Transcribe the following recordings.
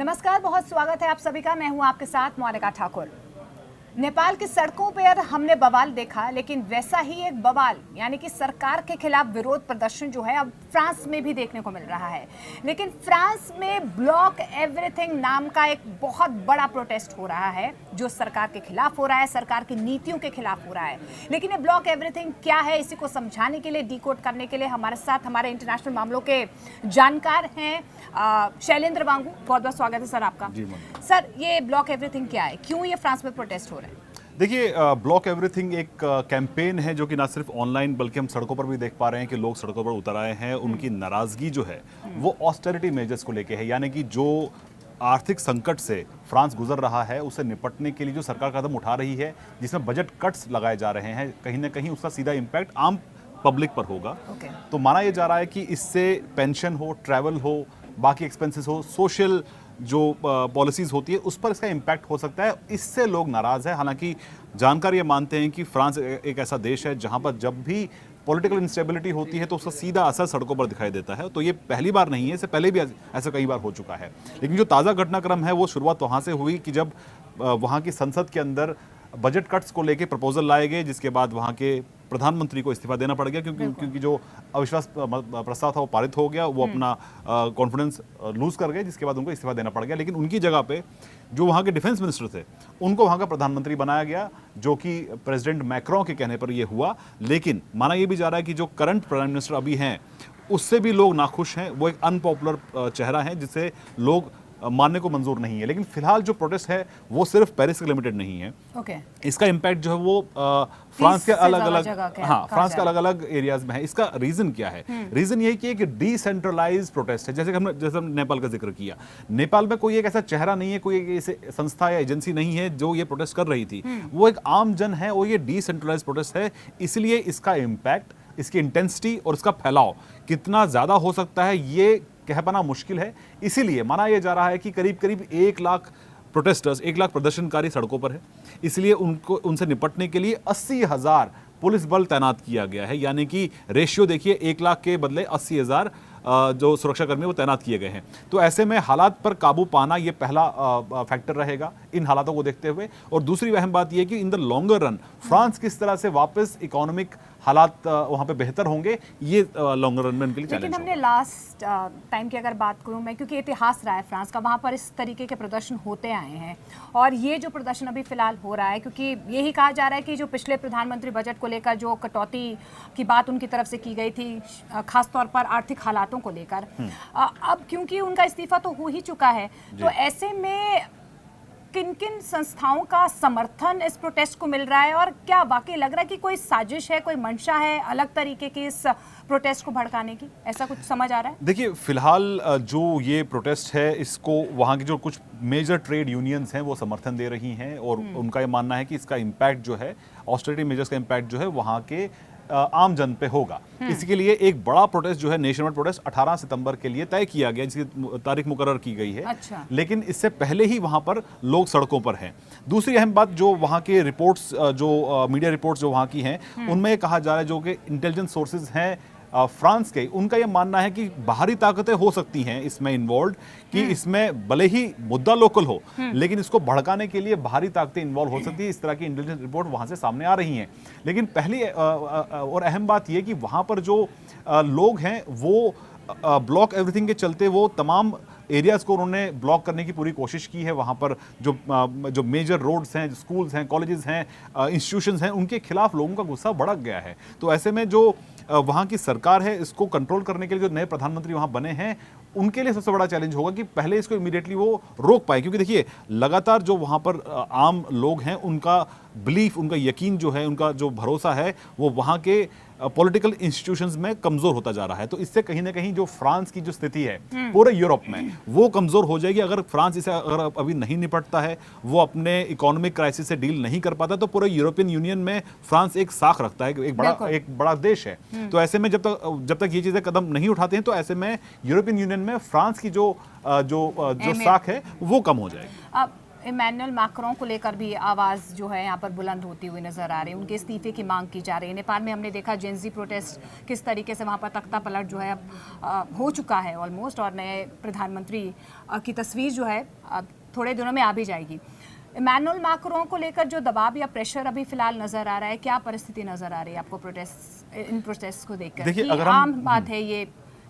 नमस्कार, बहुत स्वागत है आप सभी का। मैं हूं आपके साथ मोनिका ठाकुर। नेपाल की सड़कों पर हमने बवाल देखा, लेकिन वैसा ही एक बवाल यानी कि सरकार के खिलाफ विरोध प्रदर्शन जो है अब फ्रांस में भी देखने को मिल रहा है। लेकिन फ्रांस में ब्लॉक एवरीथिंग नाम का एक बहुत बड़ा प्रोटेस्ट हो रहा है जो सरकार के खिलाफ हो रहा है, सरकार की नीतियों के खिलाफ हो रहा है। लेकिन ये ब्लॉक एवरीथिंग क्या है, इसी को समझाने के लिए, डिकोड करने के लिए हमारे साथ हमारे इंटरनेशनल मामलों के जानकार हैं शैलेंद्र वांगू। बहुत बहुत स्वागत है सर आपका। सर, ये ब्लॉक एवरीथिंग क्या है, क्यों ये फ्रांस में प्रोटेस्ट हो रहा है? देखिए, ब्लॉक एवरीथिंग एक कैंपेन है जो कि ना सिर्फ ऑनलाइन बल्कि हम सड़कों पर भी देख पा रहे हैं कि लोग सड़कों पर उतर आए हैं। उनकी नाराजगी जो है वो ऑस्टेरिटी मेजर्स को लेके है, यानी कि जो आर्थिक संकट से फ्रांस गुजर रहा है उसे निपटने के लिए जो सरकार कदम उठा रही है, जिसमें बजट कट्स लगाए जा रहे हैं, कहीं ना कहीं उसका सीधा इम्पैक्ट आम पब्लिक पर होगा। तो माना यह जा रहा है कि इससे पेंशन हो, ट्रैवल हो, बाकी एक्सपेंसेस हो, सोशल जो पॉलिसीज होती है उस पर इसका इम्पैक्ट हो सकता है। इससे लोग नाराज हैं। हालांकि जानकार ये मानते हैं कि फ्रांस एक ऐसा देश है जहां पर जब भी पॉलिटिकल इंस्टेबिलिटी होती है तो उसका सीधा असर सड़कों पर दिखाई देता है। तो ये पहली बार नहीं है, इससे पहले भी ऐसा कई बार हो चुका है। लेकिन जो ताज़ा घटनाक्रम है वो शुरुआत वहाँ से हुई कि जब वहाँ की संसद के अंदर बजट कट्स को लेके प्रपोजल लाए गए, जिसके बाद वहाँ के प्रधानमंत्री को इस्तीफा देना पड़ गया क्योंकि जो अविश्वास प्रस्ताव था वो पारित हो गया। वो अपना कॉन्फिडेंस लूज कर गए, जिसके बाद उनको इस्तीफा देना पड़ गया। लेकिन उनकी जगह पे जो वहाँ के डिफेंस मिनिस्टर थे उनको वहाँ का प्रधानमंत्री बनाया गया, जो कि प्रेसिडेंट मैक्रों के कहने पर ये हुआ। लेकिन माना ये भी जा रहा है कि जो करंट प्राइम मिनिस्टर अभी हैं उससे भी लोग नाखुश हैं। वो एक अनपॉपुलर चेहरा है जिसे लोग मानने को मंजूर नहीं है। लेकिन फिलहाल जो प्रोटेस्ट है वो सिर्फ पेरिस से लिमिटेड नहीं है। इसका इम्पैक्ट जो है वो फ्रांस के अलग अलग फ्रांस के अलग अलग एरियाज में है। इसका रीजन क्या है? रीजन ये कि एक डिसेंट्रलाइज प्रोटेस्ट है। जैसे हमने नेपाल का जिक्र किया, नेपाल में कोई एक ऐसा चेहरा नहीं है, कोई एक ऐसे संस्था या एजेंसी नहीं है जो ये प्रोटेस्ट कर रही थी। वो एक आम जन है और ये डिसेंट्रलाइज प्रोटेस्ट है। इसलिए इसका इम्पैक्ट, इसकी इंटेंसिटी और इसका फैलाव कितना ज्यादा हो सकता है ये कह पाना मुश्किल है। इसीलिए माना यह जा रहा है कि करीब करीब 1 लाख प्रोटेस्टर्स, 1 लाख प्रदर्शनकारी सड़कों पर है। इसलिए उनसे निपटने के लिए 80,000 पुलिस बल तैनात किया गया है। यानी कि रेशियो देखिए, 1 लाख के बदले 80,000 जो सुरक्षाकर्मी वो तैनात किए गए हैं। तो ऐसे में हालात पर काबू पाना ये पहला फैक्टर रहेगा इन हालातों को देखते हुए। और दूसरी अहम बात ये कि in the longer run France किस तरह से वापस इकोनॉमिक हालात वहाँ पे बेहतर होंगे, ये लॉन्गर रन में उनके लिए चैलेंज लेकिन हमने लास्ट टाइम की अगर बात करूँ मैं, क्योंकि इतिहास रहा है फ्रांस का, वहाँ पर इस तरीके के प्रदर्शन होते आए हैं। और ये जो प्रदर्शन अभी फिलहाल हो रहा है, क्योंकि यही कहा जा रहा है कि जो पिछले प्रधानमंत्री बजट को लेकर जो कटौती की बात उनकी तरफ से की गई थी, खासतौर पर आर्थिक हालातों को लेकर, अब क्योंकि उनका इस्तीफा तो हो ही चुका है, तो ऐसे में किन किन संस्थाओं का समर्थन इस प्रोटेस्ट को मिल रहा है? और क्या वाकई लग रहा है कि कोई साजिश है, कोई मंशा है अलग तरीके की इस प्रोटेस्ट को भड़काने की? ऐसा कुछ समझ आ रहा है? देखिए, फिलहाल जो ये प्रोटेस्ट है इसको वहाँ की जो कुछ मेजर ट्रेड यूनियंस हैं वो समर्थन दे रही हैं। और उनका ये मानना है कि इसका इम्पैक्ट जो है, ऑस्टेरिटी मेजर्स का इम्पैक्ट जो है वहाँ के आम जन पे होगा। इसके लिए एक बड़ा प्रोटेस्ट जो है, नेशन वाइड प्रोटेस्ट 18 सितंबर के लिए तय किया गया, जिसकी तारीख मुकर्रर की गई है। अच्छा। लेकिन इससे पहले ही वहां पर लोग सड़कों पर हैं। दूसरी अहम बात, जो वहां के रिपोर्ट्स, जो मीडिया रिपोर्ट्स जो वहां की हैं, उनमें ये कहा जा रहा है, जो कि इंटेलिजेंस सोर्सेज हैं फ्रांस के, उनका यह मानना है कि बाहरी ताकतें हो सकती हैं इसमें इन्वॉल्व, कि इसमें भले ही मुद्दा लोकल हो लेकिन इसको भड़काने के लिए बाहरी ताकतें इन्वॉल्व हो सकती है। इस तरह की इंटेलिजेंस रिपोर्ट वहां से सामने आ रही हैं। लेकिन पहली और अहम बात यह कि वहां पर जो लोग हैं वो ब्लॉक एवरीथिंग के चलते वो तमाम एरियाज को उन्होंने ब्लॉक करने की पूरी कोशिश की है। वहाँ पर जो मेजर रोड्स हैं, जो स्कूल्स हैं, कॉलेजेस हैं, इंस्टीट्यूशंस हैं, उनके खिलाफ लोगों का गुस्सा भड़क गया है। तो ऐसे में जो वहाँ की सरकार है, इसको कंट्रोल करने के लिए जो नए प्रधानमंत्री वहाँ बने हैं, उनके लिए सबसे बड़ा चैलेंज होगा कि पहले इसको इमीडिएटली वो रोक पाए। क्योंकि देखिए, लगातार जो वहाँ पर आम लोग हैं, उनका बिलीफ, उनका यकीन जो है, उनका जो भरोसा है, वो वहाँ के पॉलिटिकल इंस्टीट्यूशंस में कमजोर होता जा रहा है। तो इससे कहीं ना कहीं जो फ्रांस की जो स्थिति है पूरे यूरोप में, वो कमजोर हो जाएगी। अगर फ्रांस इसे अगर अभी नहीं निपटता है, वो अपने इकोनॉमिक क्राइसिस से डील नहीं कर पाता, तो पूरे यूरोपियन यूनियन में फ्रांस एक साख रखता है, एक बड़ा देश है। तो ऐसे में जब तक ये चीजें कदम नहीं उठाते हैं, तो ऐसे में यूरोपियन यूनियन में फ्रांस की जो साख है वो कम हो जाएगी। इमैनुअल मैक्रों को लेकर भी आवाज़ जो है यहाँ पर बुलंद होती हुई नजर आ रही है, उनके इस्तीफे की मांग की जा रही है। नेपाल में हमने देखा जेंजी प्रोटेस्ट किस तरीके से वहाँ पर तख्ता पलट जो है अब हो चुका है ऑलमोस्ट, और नए प्रधानमंत्री की तस्वीर जो है अब थोड़े दिनों में आ भी जाएगी। इमैनुअल मैक्रों को लेकर जो दबाव या प्रेशर अभी फिलहाल नजर आ रहा है, क्या परिस्थिति नजर आ रही है आपको इन प्रोटेस्ट को देखकर? देखिए, कि अगर आम बात है ये,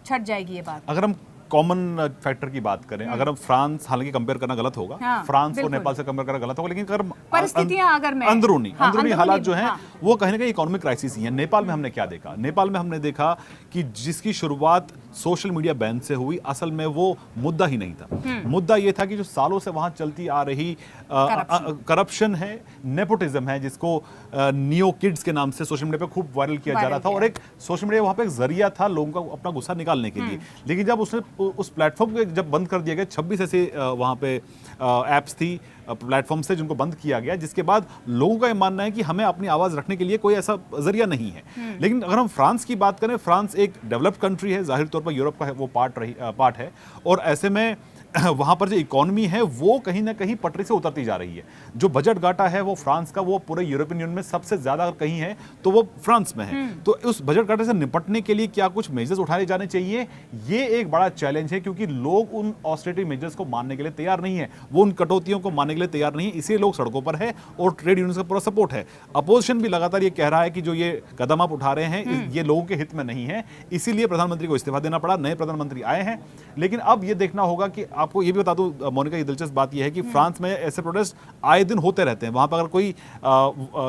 छट जाएगी ये बात? अगर हम कॉमन फैक्टर की बात करें, अगर हम फ्रांस, हालांकि कंपेयर करना गलत होगा, हाँ, फ्रांस और बिल्कुल। नेपाल से कंपेयर करना गलत होगा, लेकिन अगर परिस्थितियां अगर मैं अंदरूनी हालात जो हैं हाँ। वो कहीं ना कहीं इकोनॉमिक क्राइसिस ही है। नेपाल में हमने क्या देखा? नेपाल में हमने देखा कि जिसकी शुरुआत सोशल मीडिया बैन से हुई, असल में वो मुद्दा ही नहीं था। मुद्दा ये था कि जो सालों से वहां चलती आ रही करप्शन है, नेपोटिज्म है, जिसको नियो किड्स के नाम से सोशल मीडिया पे खूब वायरल किया जा रहा था, और एक सोशल मीडिया वहां पे एक जरिया था लोगों का अपना गुस्सा निकालने के लिए। लेकिन जब उसने उस प्लेटफॉर्म को जब बंद कर दिया गया, 26 ऐसे वहां पे एप्स थी, प्लेटफॉर्म से, जिनको बंद किया गया, जिसके बाद लोगों का ये मानना है कि हमें अपनी आवाज रखने के लिए कोई ऐसा जरिया नहीं है। लेकिन अगर हम फ्रांस की बात करें, फ्रांस एक डेवलप्ड कंट्री है, जाहिर तौर पर यूरोप का है वो पार्ट है, और ऐसे में वहां पर जो इकोनॉमी है वो कहीं ना कहीं पटरी से उतरती जा रही है। जो बजट घाटा है वो फ्रांस का, वो पूरे यूरोपियन यूनियन में सबसे ज्यादा अगर कहीं है तो वो फ्रांस में है। तो उस बजट घाटे से निपटने के लिए क्या कुछ मेजर्स उठाए जाने चाहिए, ये एक बड़ा चैलेंज है, क्योंकि लोग उन ऑस्टेरिटी मेजर्स को मानने के लिए तैयार नहीं है, वो उन कटौतियों को मानने के लिए तैयार नहीं है, इसलिए लोग सड़कों पर है और ट्रेड यूनियन का पूरा सपोर्ट है। अपोजिशन भी लगातार ये कह रहा है कि जो ये कदम आप उठा रहे हैं ये लोगों के हित में नहीं है, इसीलिए प्रधानमंत्री को इस्तीफा देना पड़ा। नए प्रधानमंत्री आए हैं, लेकिन अब ये देखना होगा कि, आपको ये भी बता दूं मोनिका, ये दिलचस्प बात यह है कि फ्रांस में ऐसे प्रोटेस्ट आए दिन होते रहते हैं। वहां पर अगर कोई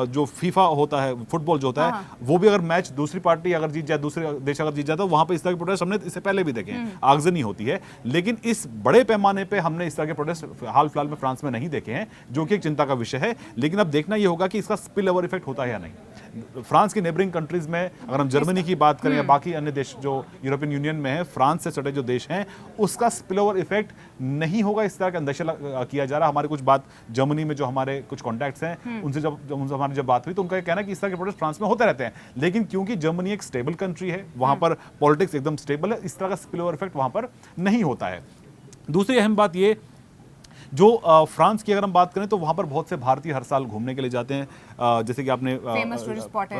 जो फीफा होता है, फुटबॉल जो होता है, वो भी अगर मैच दूसरी पार्टी अगर जीत जाए, दूसरे देश अगर जीत जाए, तो वहां पर इस तरह के प्रोटेस्ट हमने इससे पहले भी देखे हैं, आगजनी होती है। लेकिन इस बड़े पैमाने पे हमने इस तरह के प्रोटेस्ट हाल फिलहाल में फ्रांस में नहीं देखे हैं, जो कि एक चिंता का विषय है। लेकिन अब देखना यह होगा कि इसका स्पिल ओवर इफेक्ट होता है या नहीं। फ्रांस की नेबरिंग कंट्रीज में अगर हम जर्मनी की बात करें या बाकी अन्य देश जो यूरोपियन यूनियन में है, फ्रांस से सटे जो देश हैं, उसका स्पिल ओवर इफेक्ट नहीं होगा, इस तरह का अंदेशा किया जा रहा है। हमारे कुछ बात जर्मनी में जो हमारे कुछ कॉन्टैक्ट्स हैं, उनसे जब हमारी बात हुई तो उनका कहना है कि इस तरह के प्रोटेस्ट फ्रांस में होते रहते हैं, लेकिन क्योंकि जर्मनी एक स्टेबल कंट्री है, वहां पर पॉलिटिक्स एकदम स्टेबल है, इस तरह का स्पिल ओवर इफेक्ट वहां पर नहीं होता है। दूसरी अहम बात ये, जो फ्रांस की अगर हम बात करें तो वहां पर बहुत से भारतीय हर साल घूमने के लिए जाते हैं, जैसे कि आपने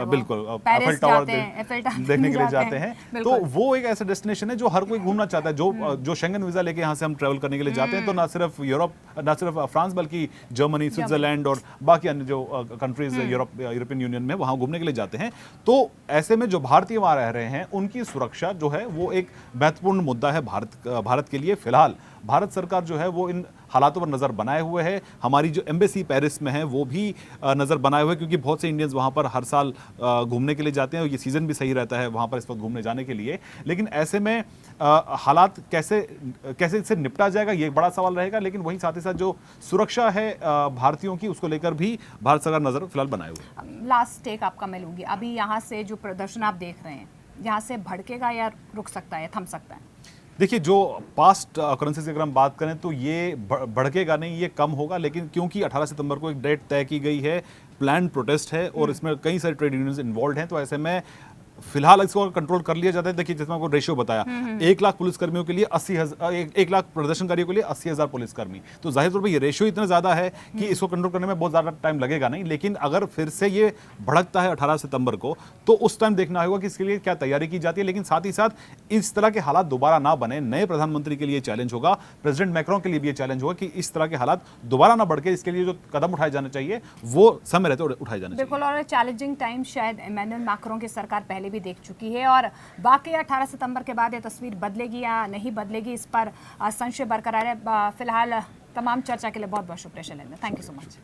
बिल्कुल एफिल टावर देखने के लिए जाते हैं। तो वो एक ऐसा डेस्टिनेशन है जो हर कोई घूमना चाहता है। जो शेंगन वीजा लेके यहाँ से हम ट्रैवल करने के लिए जाते हैं, तो ना सिर्फ यूरोप, ना सिर्फ फ्रांस, बल्कि जर्मनी, स्विट्जरलैंड और बाकी अन्य जो कंट्रीज यूरोपियन यूनियन में, वहां घूमने के लिए जाते हैं। तो ऐसे में जो भारतीय वहां रह रहे हैं, उनकी सुरक्षा जो है वो एक महत्वपूर्ण मुद्दा है भारत के लिए। फिलहाल भारत सरकार जो है वो इन हालातों पर नज़र बनाए हुए है। हमारी जो एम्बेसी पेरिस में है वो भी नज़र बनाए हुए है, क्योंकि बहुत से इंडियंस वहाँ पर हर साल घूमने के लिए जाते हैं और ये सीज़न भी सही रहता है वहाँ पर इस वक्त घूमने जाने के लिए। लेकिन ऐसे में हालात कैसे इससे निपटा जाएगा, ये एक बड़ा सवाल रहेगा। लेकिन वहीं साथ ही साथ जो सुरक्षा है भारतीयों की, उसको लेकर भी भारत सरकार नज़र फिलहाल बनाए हुए। लास्ट टेक आपका मैं लूँगी, अभी यहाँ से जो प्रदर्शन आप देख रहे हैं, यहाँ से भड़केगा या रुक सकता है, थम सकता है? देखिए, जो पास्ट ऑकरेंसेस की अगर हम बात करें तो ये भड़केगा नहीं, ये कम होगा। लेकिन क्योंकि 18 सितंबर को एक डेट तय की गई है, प्लान प्रोटेस्ट है और इसमें कई सारे ट्रेड यूनियंस इन्वॉल्व हैं, तो ऐसे में फिलहाल इसको कंट्रोल कर लिया जाता है। देखिए, जैसे आपको रेशियो बताया, 1 लाख पुलिसकर्मियों के लिए 1 लाख प्रदर्शनकारियों के लिए 80,000 पुलिसकर्मी, तो जाहिर तौर पर ये रेशियो इतना ज्यादा है कि इसको कंट्रोल करने में बहुत ज्यादा टाइम लगेगा नहीं। लेकिन अगर फिर से ये भड़कता है 18 सितंबर को, तो उस टाइम देखना होगा कि इसके लिए क्या तैयारी की जाती है। लेकिन साथ ही साथ इस तरह के हालात दोबारा ना बने, नए प्रधानमंत्री के लिए चैलेंज होगा, प्रेसिडेंट मैक्रोन के लिए भी ये चैलेंज होगा कि इस तरह के हालात दोबारा ना बढ़ के, इसके लिए जो कदम उठाए जाने चाहिए वो समय रहते उठाए जाने चाहिए। बिल्कुल, और चैलेंजिंग टाइम शायद इमैनुअल मैक्रोन की सरकार पहले भी देख चुकी है, और बाकी 18 सितंबर के बाद ये तस्वीर बदलेगी या नहीं बदलेगी, इस पर संशय बरकरार है। फिलहाल तमाम चर्चा के लिए बहुत बहुत शुक्रिया Shailendra, thank you so much.